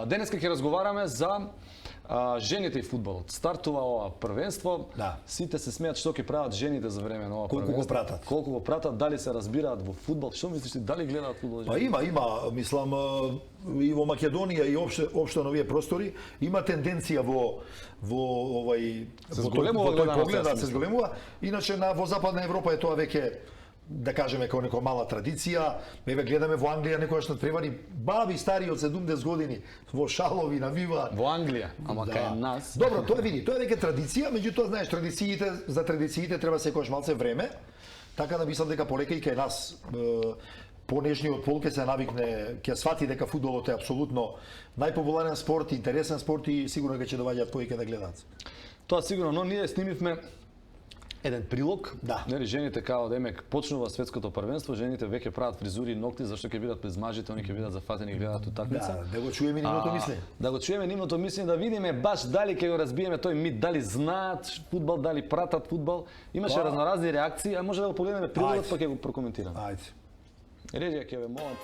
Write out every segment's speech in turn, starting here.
Денеска ќе разговараме за жените и фудбалот. Стартува ова првенство. Да. Сите се смеат што ќе прават жените за време на ова Колку првенство. го пратат. Колку го пратат, дали се разбираат во фудбал? Што мислиш ти, дали гледаат фудбал? Па има, мислам, и во Македонија и општо на овие простори има тенденција во овај Се зголемува гледаноста, се зголемува. Иначе во Западна Европа е тоа веќе, да кажеме, како нека мала традиција. Еве гледаме во Англија некојаш надпревари баби стари од 70 години во шалови навиваат. Во Англија, ама кај нас. Добро, тоа види, тоа е веќе традиција, меѓутоа знаеш, за традициите треба секогаш малце време. Така да мислам дека полека и кај нас понежниот пол ќе се навикне, ќе свати дека фудбалот е апсолутно најпопуларен спорт, интересен спорт и сигурно ќе доаѓаат повеќе да гледаат. Тоа сигурно, но ние снимивме еден прилог. Да. Нели жените као демек почнува светското првенство, жените веќе прават фризури и ногти зашто ќе бидат без мажите, они ќе бидат зафатени и гледаат утакмица. Да го чуеме нивното мислење. Да го чуеме нивното мислење, да видиме баш дали ќе го разбиеме тој мит, дали знаат фудбал, дали пратат фудбал. Имаше разноразни реакции, а може да го погледнеме прилогот па ќе го прокоментираме. Ајде. Режија ќе ве молам.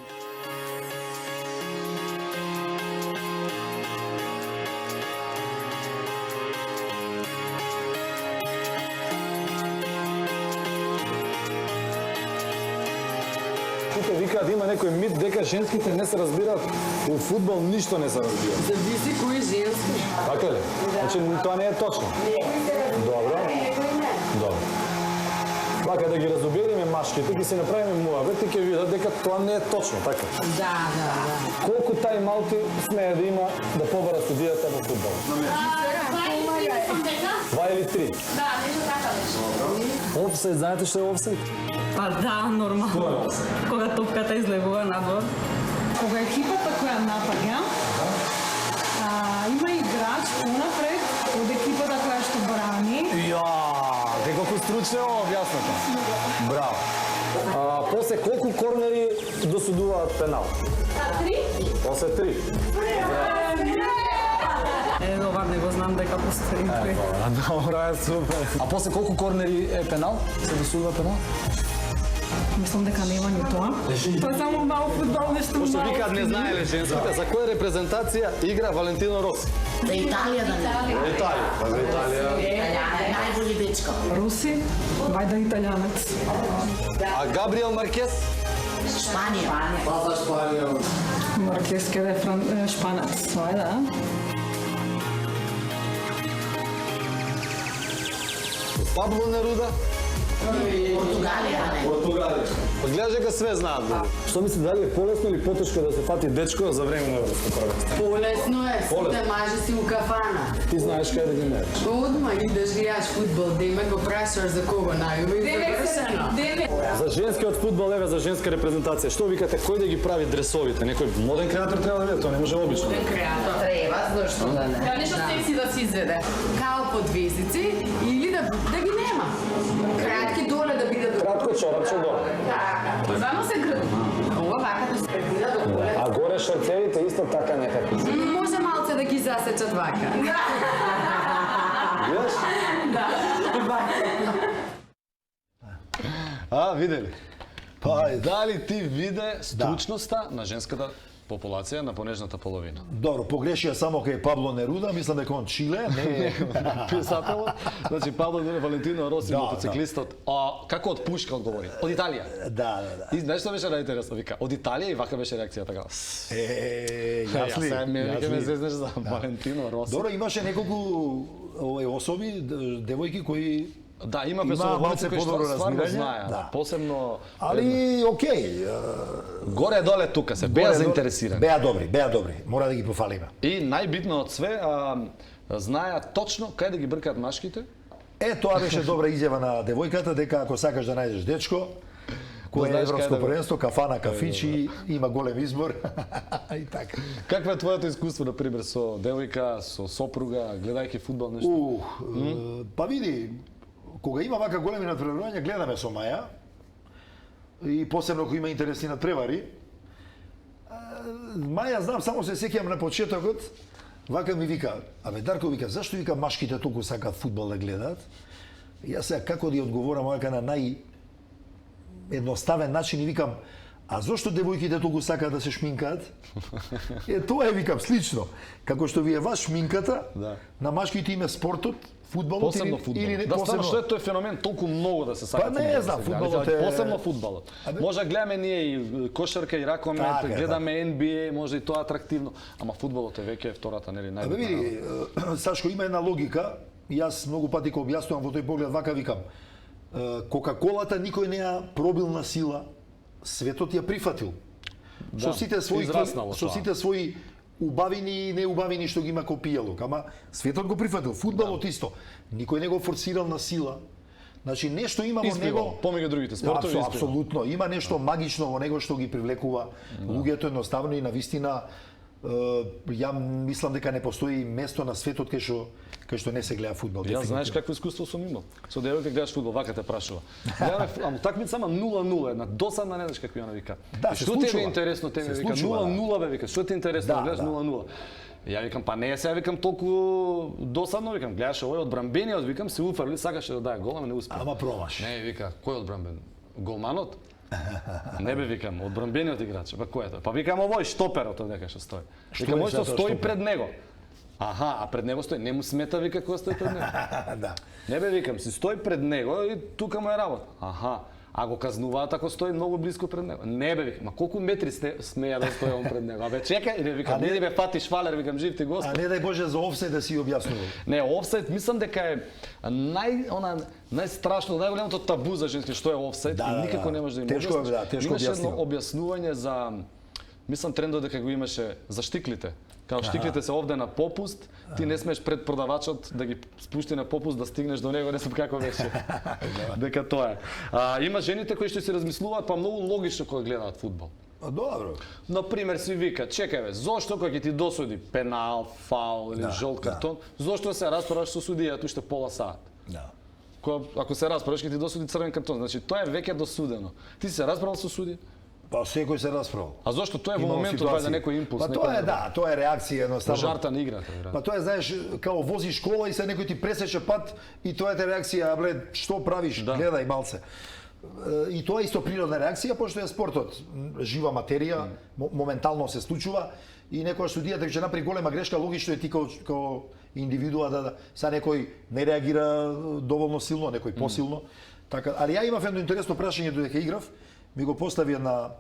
Тука викаат има некој мит дека женските не се разбираат во фудбал, ништо не се разбира. Зависи кој е женски. Така ли? Значи тоа не е точно. Добро. Добро. Вака да ги разубедиме машките, ги се направиме муабет и ќе видат дека тоа не е точно, така? Да. Колку тајм-аути смее да има да побара судијата во фудбал? 2 или 3? Да, нешто така беше. Офсайд, знаете што е офсайд? Па да, нормално. Кога топката излегува надвор. Кога екипата која напаѓа, има играч понапред од екипата која што брани. Те колку стручно е објаснато. Браво. После колку корнери досудуваат пенал? 3? После 3. Ова не го знам дека постои тој. Добро е, супер. А после колку корнери е пенал? Се досудува пенал? Мислам дека нема ни тоа. Тоа само мал фудбал, нешто мало. Што викаат не знаеле женските, за која репрезентација игра Валентино Роси? За Италија да не. Италија. За Италија. Најболи дечко. Руси, вајда италијанец. А Габриел Маркес? Шпанија. Маркес ке да е шпанец, вајда. Пабло Неруда? Португалија. Па гледаш дека све знаат. Што мисли, дали е полесно или потешко да се фати дечко за време на европско првенство? Полесно е, сите мажи си у кафана. Ти знаеш кај да ги мериш. Одма идеш гледаш фудбал, деме го прашаш за кого најува и завршено. За женскиот фудбал, еве за женска репрезентација, што викате, кој да ги прави дресовите? Некој моден креатор треба да биде, тоа не може обично. Креатор. Треба, зашто да не. Да, нешто секси да се изведе. Као подвезици или да ги нема. Кратки доле да биде до. Кратко чорапче долу. Звано се грди. Ова вака да се биде до доле. А горе шорцевите исто така некако. Може малце да ги засечат вака. Видиш? Да. Видели? Па, Дали ти виде стручноста на женската популација на понежната половина? добро, погрешија само кај Пабло Неруда, мислам дека он Чиле, не Писателот, значи Пабло Неруда, Валентино Роси, Да, мотоциклистот. Како од пушка одговори? Од Италија. Да. И знаеш што беше најинтересно? Вика, од Италија и вака беше реакција така. Јас сега ме зезнеш за Валентино Роси. Добро, имаше неколку особи, девојки кои Да, има малце песоводници кои подобро што стварно разбирање, знаат. да. Посебно али окей, горе-доле тука се беа заинтересирани. Беа добри, мора да ги пофалиме. И најбитно од све, знаеат точно кај да ги бркаат машките. Тоа беше добра изјава на девојката, дека ако сакаш да најдеш дечко, кој е знаеш европско кај да го- првенство, кафана, кафичи, има голем избор и така. Каква е твоето искуство, на пример, со девојка, со сопруга, гледајќи фудбал нешто? Па види, кога има вака големи надпреварувања, гледаме со Маја, и посебно кога има интересни надпревари. Маја, знам, само се сеќавам на почетокот, вака ми вика, Дарко вика, зашто вика машките толку сакаат фудбал да гледаат? Јас сега како да ја одговорам вака на едноставен начин и викам, А зошто девојките толку сакаат да се шминкаат? Тоа е, викам, слично. Како што ви е ваш шминката, на машките им е спортот, фудбалот Посебно или фудбалот. не Да, посебно. стварно, што е тој феномен толку многу да се сака Па не знам, фудбалот е- Посебно фудбалот. Може да гледаме ние и кошарка и ракомет, Така е, гледаме NBA, може и тоа атрактивно, ама фудбалот е веќе втората, нели, Абе најбитна. види, Сашко, има една логика, и јас многу пати кога објаснувам во тој поглед вака викам. Кока-колата никој не ја пробил на сила, светот ја прифатил. Со сите своји израснало со тоа. сите своји убавини и неубавини што ги има ко пијалок, ама светот го прифатил. Фудбалот исто. Никој не го форсирал на сила. Значи нешто има во него. Испливо, помеѓу другите спортови, испливо. Апсолутно, има нешто магично во него што ги привлекува луѓето едноставно и навистина ја мислам дека не постои место на светот кај што не се гледа фудбал. Јас знаеш какво искуство сум имал. Со девојка гледаш фудбал, вака те прашува. Гледаме, ама утакмица ама 0-0, една досадна, не знаеш какви она вика. Да, И се што ти е случува. интересно, те ми Се вика случува, 0-0 бе, вика. Што ти е интересно, Да, гледаш да. 0-0. Ја викам, па не е сега, викам, толку досадно, викам, гледаш овој одбранбениот, викам, се уфрли, сакаше да даде гол, ама не успеа. Ама пробаш. Не, вика, кој одбранбен? Голманот? Не бе, викам, одбранбениот играч. Па кој е тој? Па викам, овој штоперот дека што стои. Викам, е овој што сега тој стои штопер? пред него. Аха, а пред него стои, не му смета, вика, кој стои пред него. Да. Не бе, викам, си стои пред него и тука му е работа. Аха, а го казнуваат ако стои многу близко пред него. Не бе, викам, ма колку метри смеја да стои он пред него? Абе, чекај, не викам, не бе, фати швалер, викам, жив ти А Господ. не дај Боже за офсайд да си објаснувал. Не, офсайд, мислам дека е најстрашно, најголемото табу за женски што е офсайд Да, и да, никако да. не може да им Тешко е, објасниш. да, тешко Имаше едно објаснимо. објаснување за мислам трендот дека го имаше за штиклите. Као штиклите се овде на попуст, ти не смееш пред продавачот да ги спушти на попуст да стигнеш до него, не знам како беше. Дека тоа е. Има жените кои што си размислуваат па многу логично кога гледаат фудбал. Добро. Например, си вика, чекај бе, зошто кога ќе ти досуди пенал, фаул или жолт картон, зошто се расправаш со судијата уште пола сат? Да. Ако се расправаш ќе ти досуди црвен картон, значи тоа е веќе досудено. Ти си се расправал со судија? Па секој се расправил. А зошто тоа е во Имало моментот вајде ситуации. некој импулс, Па тоа е, да, тоа е реакција едноставно. Жарта на играта, игра. Па тоа е, знаеш, као возиш кола и се некој ти пресече пат и тоа е реакција, бле, што правиш, Да. гледај малце. И тоа е исто природна реакција, пошто е спортот жива материја, моментално се случува и некојаш судијата ќе направи голема грешка, логично е ти као индивидуа да са некој не реагира доволно силно, некој посилно. Така, али ја имав едно интересно прашање додека играв, ми го постави една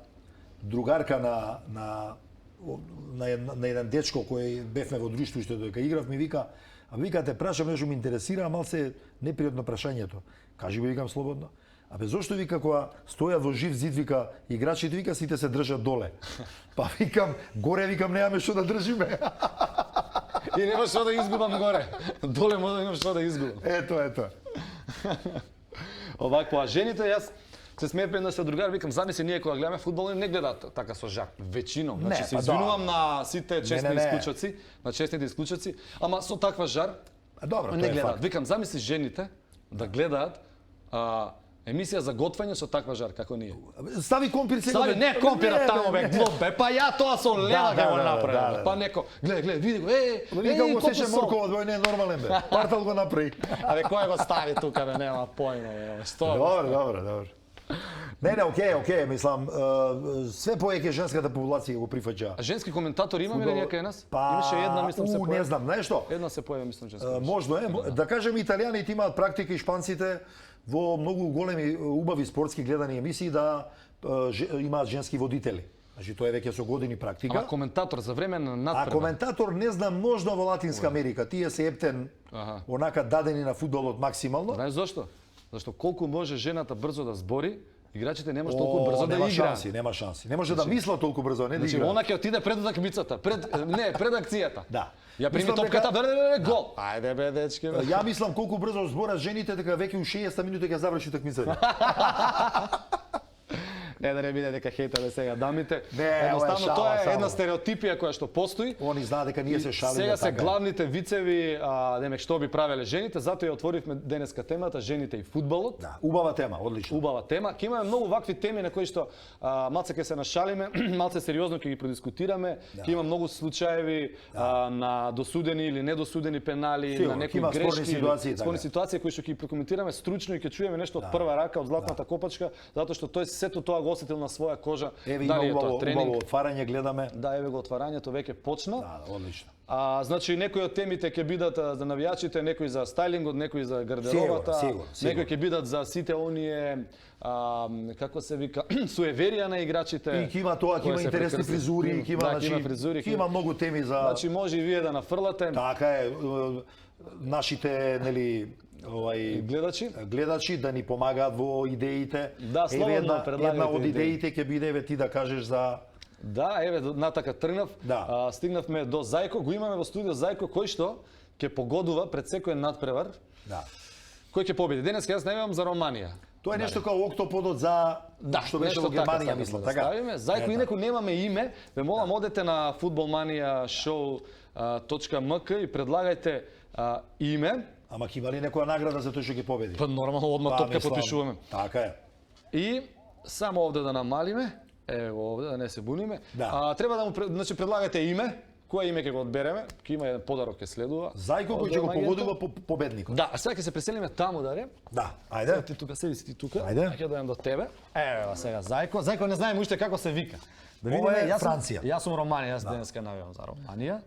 другарка на еден дечко кој бевме во друштво што додека играв, ми вика, а вика те прашам нешто ме интересира, малце непријатно прашањето. Кажи го, викам слободно. Абе зошто вика кога стојат во жив зид, вика играчите, вика сите се држат доле. Па викам горе, викам немаме што да држиме. И нема што да изгубам горе. Доле може да имам што да изгубам. Ето. Овако, а жените, јас се смеев на се другар, викам, замисли ние кога гледаме фудбал, не гледаат така со жак, веćinom. Значи Не, се па извинувам на сите честни Не. исклучоци, на честните исклучоци, ама со таква жар Добро, не тоа е гледаат. факт. Викам, замисли жените да гледаат емисија за готвење со таква жар како ние. Стави компир сега. Стави не компира таму бе, глоб бе, па ја тоа со лева Да, ќе го да, направам. да. Па неко, гледа, види го, Вика го колку сеше сол. моркова, двој не е нормален бе. Партал го направи. Абе, кој го стави тука, бе, нема појма, бе, што? Добро. Не, окей, мислам, све повеќе женската популација го прифаќа. А женски коментатори имаме ли некај нас? Па, Имаше една, мислам, се појави. не знам, знаеш што? Една се појави, мислам, женска. Можно е, да кажем италијаните имаат практика и шпанците во многу големи убави спортски гледани емисии да имаат женски водители. Значи тоа е веќе со години практика. Ама коментатор за време на А надпревар. коментатор не знам, можно во Латинска Америка, тие се ептен Аха. онака дадени на фудбалот максимално. Знаеш зошто? Зашто колку може жената брзо да збори, играчите не може толку брзо да нема играат. нема шанси. Не може да мисла толку брзо, не да Значи, игра. она ќе отиде пред утакмицата, пред акцијата. Да. Ја прими Мислам топката, гол. Ајде бе, дечки, бе. Ја мислам колку брзо зборат жените, дека веќе у 60 минути ќе заврши утакмицата. Не да не биде дека хейтаме сега дамите. Не, ова е Едноставно шала тоа е само. една стереотипија која што постои. Они знаат дека ние се шалиме Сега се така. главните вицеви, демек што би правеле жените, затоа ја отворивме денеска темата жените и фудбалот. Да, убава тема, одлично. Убава тема. Ќе имаме многу вакви теми на кои што малце ќе се нашалиме, малце сериозно ќе ги продискутираме. Ќе има многу случаеви на досудени или недосудени пенали, Сигурно, на ќе некои има спорни грешки, ситуации, спорни така. ситуации кои што ќе прокоментираме стручно и ќе чуеме нешто од прва рака, од златната копачка, затоа што тој сето тоа го осетил на своја кожа Еве има дали е тоа убаво тренинг. отварање, гледаме. Да, еве го отварањето веќе почна. Да, одлично. Значи некои од темите ќе бидат за навијачите, некои за стајлингот, некои за гардеробата, Сигурно. некои ќе бидат за сите оние како се вика суеверија на играчите. И ќе има тоа, ќе кои има се интересни прекрстат. фризури, ќе има, Да, ќе значи, има фризури, ќе има многу теми за... Значи може и вие да нафрлате. Така е, нашите, нели, гледачи да ни помагаат во идеите. Да, слободно предлагајте една од идеи. идеите ќе биде еве ти да кажеш за Да, еве натака тргнав. Да. Стигнавме до Зајко, го имаме во студио Зајко кој што ќе погодува пред секој надпревар. да. Кој ќе победи? Денес јас најавам за Романија. Тоа е нешто као октоподот за што беше нешто во Германија, така мислам, да така. ставиме. Зајко инаку немаме име, ве молам одете на footballmania.show.mk и предлагајте име. Ама ќе има ли некоја награда за тој што ќе победи? Па нормално одма топка мислам, потпишуваме. Така е. И само овде да намалиме, еве го овде да не се буниме. Да. Треба да му значи предлагате име, кое име ќе го одбереме, ќе има еден подарок ќе следува. Зајко кој ќе го погодува победникот. Да, а сега ќе се преселиме таму даре. Да, ајде. Ти тука седи си ти тука. Ајде. Ќе дојдам до тебе. Ево сега Зајко. Зајко не знаеме уште како се вика. Да Ова е јас сум- Франција. Јас сум Романија, јас денеска навијам за Романија.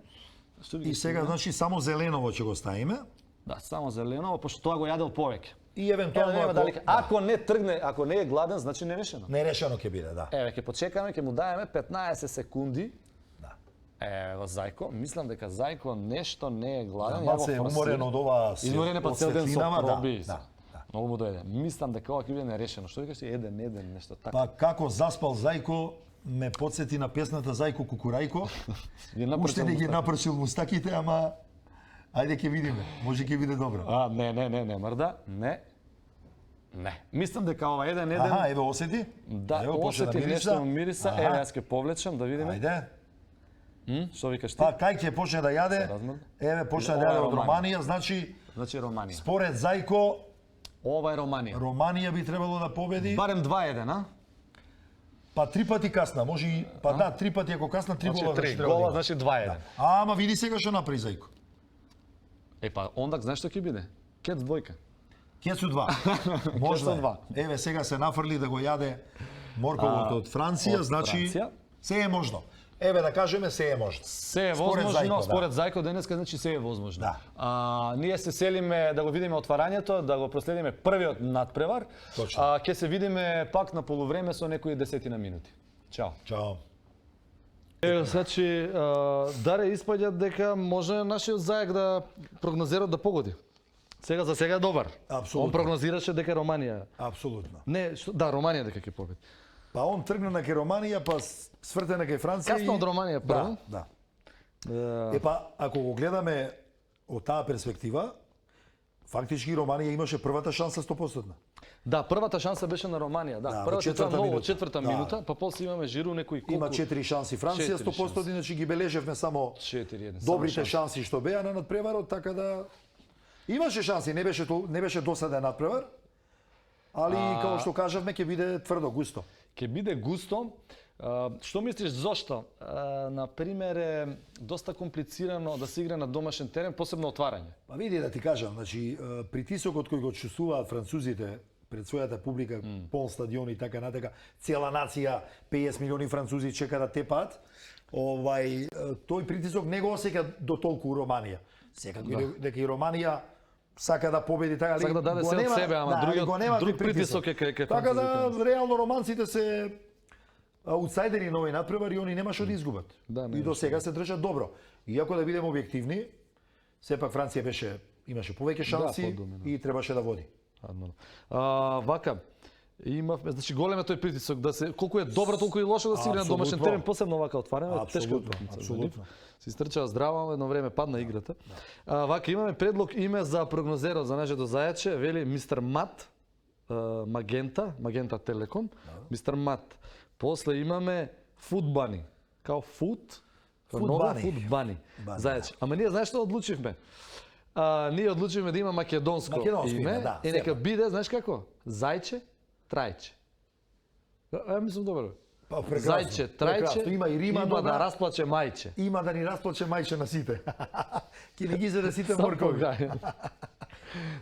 Што ви И сега, значи, само зеленово ќе го ставиме. Да, само зелено, пошто тоа го јадел повеќе. И евентуално Нема дали ако не тргне, ако не е гладен, значи нерешено. нерешено ќе биде, да. Еве ќе почекаме, ќе му даеме 15 секунди. Да. Ево Зајко, мислам дека Зајко нешто не е гладен. Малце е уморен од ова Изморен е па цел ден со светлинава, проби. Да, да. Многу му дојде. Мислам дека ова ќе биде нерешено. Што викаш ти еден нешто така. Па како заспал Зајко ме подсети на песната Зајко Кукурајко. Ги напрчал Уште не ги мустаки. напрчил мустаките, ама ајде ќе видиме. Може ќе биде добро. Не, мрда, не. Мислам дека ова еден Аха, еве осети. да Ево, почна осети нешто му мириса. Аха. Еве јас ќе повлечам да видиме. Ајде. Што викаш ти? Па кај ќе почне да јаде? размрда. Еве почна да Ова е јаде од Романија. Романија, значи Значи Романија. според Зајко Ова е Романија. Романија би требало да победи. Барем 2-1, а? Па 3 пати касна, може и па да, 3 пати ако касна 3 гола Значи веќе 3 треба да гола, има. значи 2-1. Ама види сега што направи Зајко. Па ондак знаеш што ќе биде? Кец двојка. Кецу 2. Можда. Кецу два. Еве сега се нафрли да го јаде морковот од Франција, од значи Франција. се е можно. Еве да кажеме се е можно. Се е Според возможно, Зајко, да. според Зајко денеска значи се е возможно. Да. Ние се селиме да го видиме отварањето, да го проследиме првиот надпревар. Точно. Ќе се видиме пак на полувреме со некои десетина минути. Чао. Чао. Ево, значи, даре испаѓа дека може нашиот Зајак да прогнозира да погоди. Сега за сега е добар. Апсолутно. Он прогнозираше дека Романија. Апсолутно. Не, да, Романија дека ќе победи. Па он тргна на кај Романија, па свртена кај Франција. Касно од Романија прво. Да, да. Епа, ако го гледаме од таа перспектива, фактички Романија имаше првата шанса 100%. Да, првата шанса беше на Романија, да. Да, во Првата четврта тоа многу минута. четврта Да. минута, па после имаме Жиру некои колку. Има 4 шанси Франција, 4 100%, иначе ги бележевме само 4-1. добрите шанси што беа на надпреварот, така да имаше шанси, не беше досаден надпревар, али како што кажавме ќе биде тврдо, густо. Ќе биде густо. Што мислиш зошто? На пример е доста комплицирано да се игра на домашен терен, посебно отварање. Па види да ти кажам, значи притисокот кој го чувствуваат французите пред својата публика, полн стадион и така натака, цела нација, 50 милиони французи чека да тепаат, тој притисок не го осеќа до толку Романија. Секако дека и Романија сака да победи така, Сака да даде го се од нема- себе, ама али другиот- го нема друг тој притисок. притисок е кај Така да французите. реално романците се аутсайдери на овој надпревар и они немаше да изгубат. Да, И до сега се држат добро. Иако да бидеме објективни, сепак Франција имаше повеќе шанси подоминантна. и требаше да води. Вака, имавме, значи голем е тој притисок да се колку е добро, толку и лошо да се игра на домашен Апсолутно. терен, посебно вака отварено, тешка Апсолутно, уtakmiца. апсолутно. Се истрчаа здраво, едно време падна играта. Вака имаме предлог име за прогнозерот за нашето зајаче, вели мистер Мат, Магента Телеком, мистер Мат. После имаме Фудбани, као фут, Фудбани. Фудбани. Бани, Зајаче. Ама ние знаеш што одлучивме? Ние одлучивме да има македонско име, да, и нека сепак. биде, знаеш како? Зајче, Трајче. Мислам добро. Па, прекрасно, Зајче, Трајче, прекрасно. Има и рима има добра. да расплаче мајче. Има да ни расплаче мајче на сите. Ке не ги заде сите Само моркови. гај.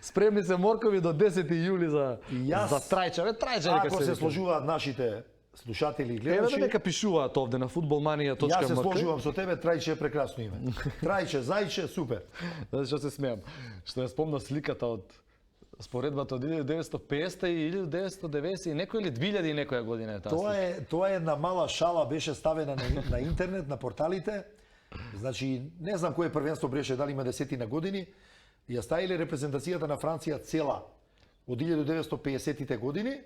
Спремни се моркови до 10 јули за И јас, за Трајче. Бе, Трајче нека Ако се вика. сложуваат нашите слушатели и Еве да гледачи, нека пишуваат овде на futbolmania.mk. јас се сложувам со тебе, Трајче е прекрасно име. Трајче, Зајче, супер. Знаеш што се смеам? Што ја спомна сликата од споредбата од 1950 и 1990 и некој или 2000 и некоја година е таа слика. Тоа е една мала шала, беше ставена на интернет, на порталите. Значи, не знам кој првенство беше, дали има 10 години. Ја ставиле репрезентацијата на Франција цела од 1950-тите години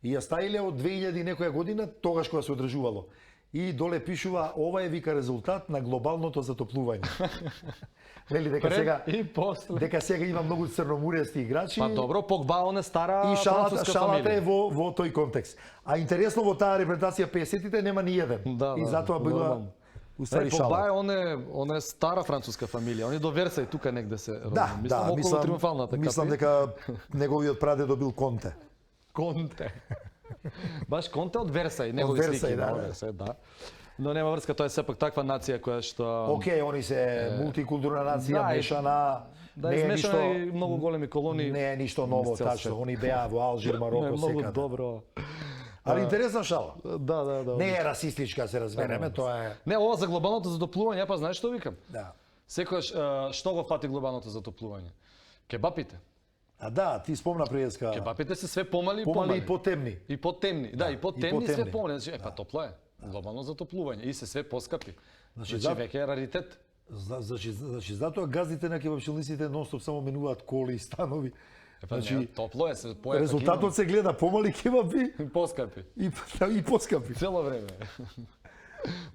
и ја ставиле од 2000 и некоја година, тогаш кога се одржувало. И доле пишува, ова е вика резултат на глобалното затоплување. Нели дека Пред сега и после. дека сега има многу црноморести играчи. Па добро, Погба он е стара И француска шалата е фамилија. во тој контекст. А интересно во таа репрезентација 50-тите нема ни еден. Да, И да, затоа била нормално. уствари Погба шала. он е стара француска фамилија. Он е до Версај тука негде се Да, мислам, да, околу триумфалната мислам капи. дека неговиот прадедо бил Конте. Конте. Баш Конте од Версај, негови Версај, слики да, има од да. Версај, да. Но нема врска, тоа е сепак таква нација која што Океј, они се мултикултурна нација, да, и- мешана. да не е измешана ништо и многу големи колонии. не е ништо ново, низ цел тачно. свет. Они беа во Алжир, Не, Мароко, многу секаде. добро. Али интересна шала. Да, да, да. Не е расистичка, се разбереме, тоа е. Не, ова за глобалното затоплување, па знаеш што викам? Да. Секогаш што го фати глобалното затоплување? Кебапите. А да, ти спомна преска. Кебапите се све помали и Помали помали. и потемни. И потемни. Да, и потемни, све потемни. помали. Значи, па топло е. Глобално затоплување и се све поскапи. Значи, Значи веќе е раритет. Значи затоа газдите на кебапчилниците нонстоп само менуваат коли и станови. Па Значи, не, топло е, се појака резултатот се гледа помали кебапи поскапи. и поскапи. Цело време.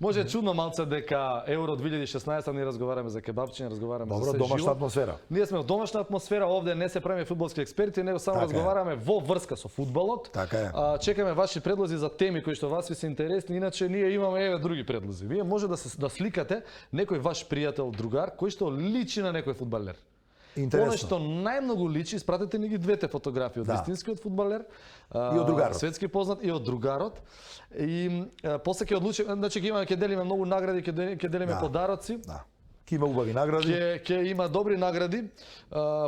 Може чудно малце дека Евро 2016 ние разговараме за кебапчиња, разговараме Добро, за се домашна живо. атмосфера. Ние сме во домашна атмосфера, овде не се правиме фудбалски експерти, него само Така е. разговараме во врска со фудбалот. Така е. Чекаме ваши предлози за теми кои што вас ви се интересни, иначе ние имаме еве други предлози. Вие може да сликате некој ваш пријател, другар кој што личи на некој фудбалер. Интересно. Оно што најмногу личи, испратете ни ги двете фотографии од Да. вистинскиот фудбалер, И од другарот. светски познат и од другарот. И после ќе одлучиме, значи ќе делиме многу награди, ќе делиме Да. подароци. Да. Ке има убави награди. Ќе има добри награди.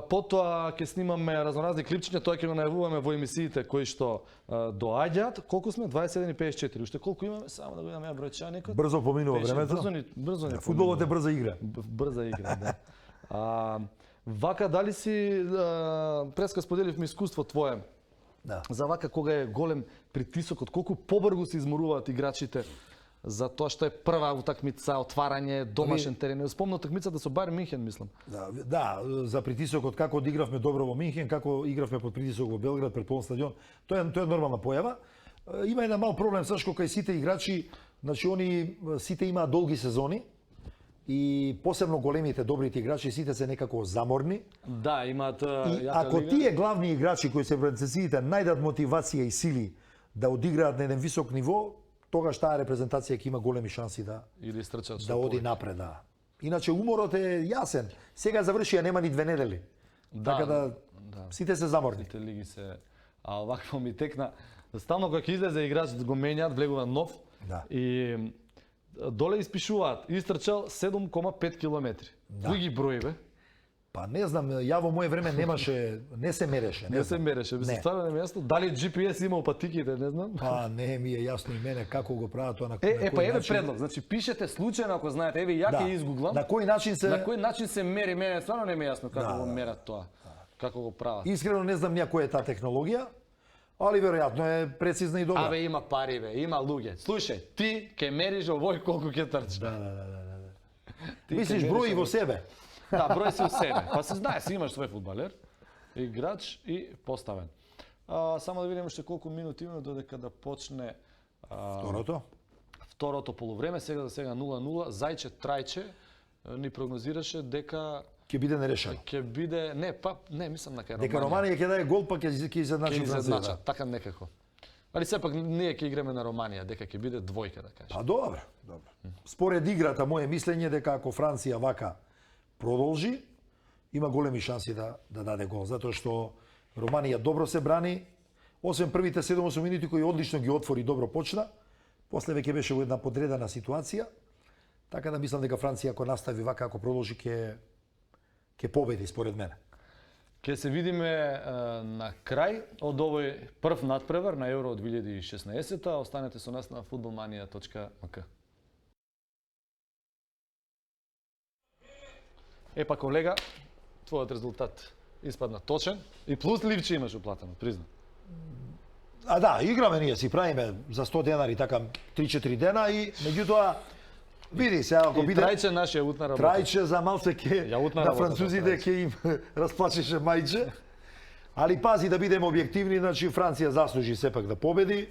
Потоа ќе снимаме разноразни клипчиња, тоа ќе го најавуваме во емисиите кои што доаѓаат. Колку сме? 27:54. Уште колку имаме? Само да го имаме бројчаникот. Брзо поминува времето. Брзо ни Фудбалот е брза игра. брза игра, да. Вака, дали си преска споделивме искуство твое Да. за вака кога е голем притисокот, колку побрзо се изморуваат играчите за тоа што е прва утакмица, отварање, домашен терен. Спомна утакмицата со Бајерн Минхен, мислам. Да, за притисокот како одигравме добро во Минхен, како игравме под притисок во Белград пред полн стадион. Тоа е нормална појава. Има еден мал проблем сашко кај сите играчи, значи они сите имаат долги сезони и посебно големите добрите играчи сите се некако заморни. Да, имаат И јака ако лига. тие главни играчи кои се францезиите најдат мотивација и сили да одиграат на еден висок ниво, тогаш таа репрезентација ќе има големи шанси да или стрчат да оди напред, да. Иначе уморот е јасен. Сега заврши, а нема ни 2 недели. Да, Така да сите се заморни. Сите лиги се... А овакво ми текна... Стално кога ќе излезе играч го менјаат, влегува нов. Да. И доле испишуваат, истрчал 7,5 километри. Кој ги брои, бе? Па не знам, ја во моје време немаше, не се мереше. Не се знам. мереше, би се Не. стварно не ми е јасно. Дали GPS има у патиките, не знам. Па не ми е јасно и мене како го прават тоа на Па кој еве начин. предлог. Значи пишете случајно ако знаете, еве ја Да. ќе изгуглам. На кој начин се На кој начин се мери, мене стварно не ми е јасно како Да, го да. мерат тоа. Како го прават. Искрено не знам која е таа технологија, али веројатно е прецизна и добра. Абе има пари, бе, има луѓе. Слушај, ти ќе мериш овој колку ќе трчи. Ти Мислиш ќе број мериш во овој. себе. Да, број си у себе. Па се знае, си имаш свој фудбалер, играч и поставен. Само да видиме уште колку минути имаме додека да почне Второто. второто полувреме. Сега за сега 0-0. Зајче Трајче ни прогнозираше дека Ќе биде нерешено. ќе биде не, мислам на кај Дека Романија. Романија ќе даде гол, па ќе изедначи Ќе Франција. изедначат, така некако. Али сепак ние ќе играме на Романија, дека ќе биде двојка, да кажем. Па добро, добро. Според играта, моје мислење е дека ако Франција вака продолжи, има големи шанси да даде гол, затоа што Романија добро се брани, освен првите 7-8 минути кои одлично ги отвори, добро почна, после веќе беше во една подредена ситуација, така да мислам дека Франција ако настави вака, ако продолжи ќе победи според мене. Ке се видиме на крај од овој прв надпревар на Евро 2016. Останете со нас на footballmania.mk. Епа колега, твојот резултат испадна точен и плюс ливче имаш уплатено, призна. А да, играме ние, си правиме за 100 денари така 3-4 дена и меѓутоа види се ако И биде Трајче нашиот утна работа. Трајче за малце ке Ја утна на работата, французите Трајче. ке им расплачеше мајче. Али пази да бидеме објективни, значи Франција заслужи сепак да победи.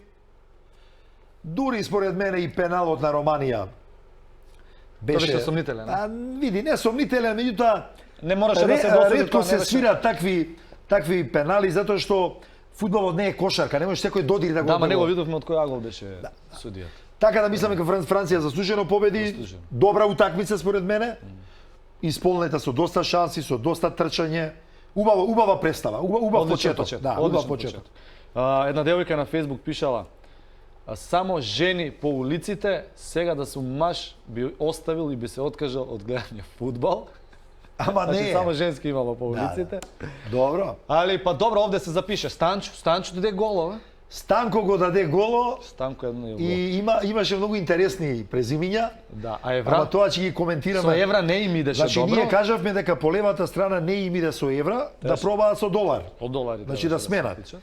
Дури според мене и пеналот на Романија беше сомнителен, А, види, не сомнителен, меѓутоа Не мораше да се досуди, ретко тоа се не беше. свира такви пенали затоа што фудбалот не е кошарка, не може секој додири да го Да, ма не го одбегува. видовме од кој агол беше судијата. Така да мислам дека Франција заслужено победи. Заслужено. Добра утакмица според мене. Исполнета со доста шанси, со доста трчање. Убава представа, убав Одличен почеток. Да, одличен убав почеток. Една девојка на Facebook пишала: само жени по улиците, сега да сум маж би оставил и би се откажал од гледање фудбал. Ама не Значи е. само женски имало по улиците. Добро. Али па добро, овде се запише Станчо даде голове. Станко го даде голо Станко едно и и имаше многу интересни презимиња. Да, а Ама Евра тоа ќе ги коментираме. со Евра не им идеше Значи добро. ние кажавме дека по левата страна не им иде со евра, да пробаат со долар. Од долари. Значи требаше да се сменат. тича.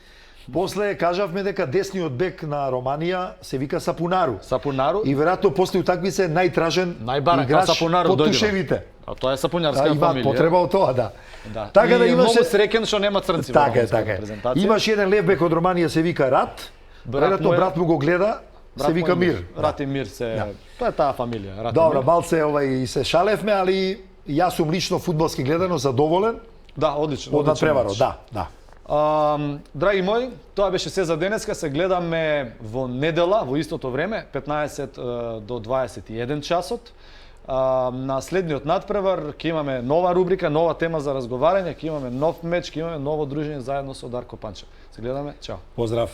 После кажавме дека десниот бек на Романија се вика Сапунару. Сапунару И веројатно после утакмица е најтражен Најбарен, играч као Сапунару под дојдува. тушевите. А тоа е сапунјарска Има фамилија. потреба од тоа, да. Да. Така да И е имаше многу среќен што нема црнци во Така е, романската така е. презентација. Имаш еден лев бек од Романија се вика Рат. Брат Веројатно му е- брат му го гледа, се вика Мир. Рат и Мир се тоа е таа фамилија, Рат и Добро, Мир. малце и се шалевме, али јас сум лично фудбалски гледано задоволен Да, одлично. од надпреварот, да. Драги мои, тоа беше се за денеска. Се гледаме во недела, во истото време, 15 до 21 часот. На следниот надпревар ќе имаме нова рубрика, нова тема за разговарање, ќе имаме нов меч, ќе имаме ново дружење заедно со Дарко Панчев. Се гледаме, чао. Поздрав.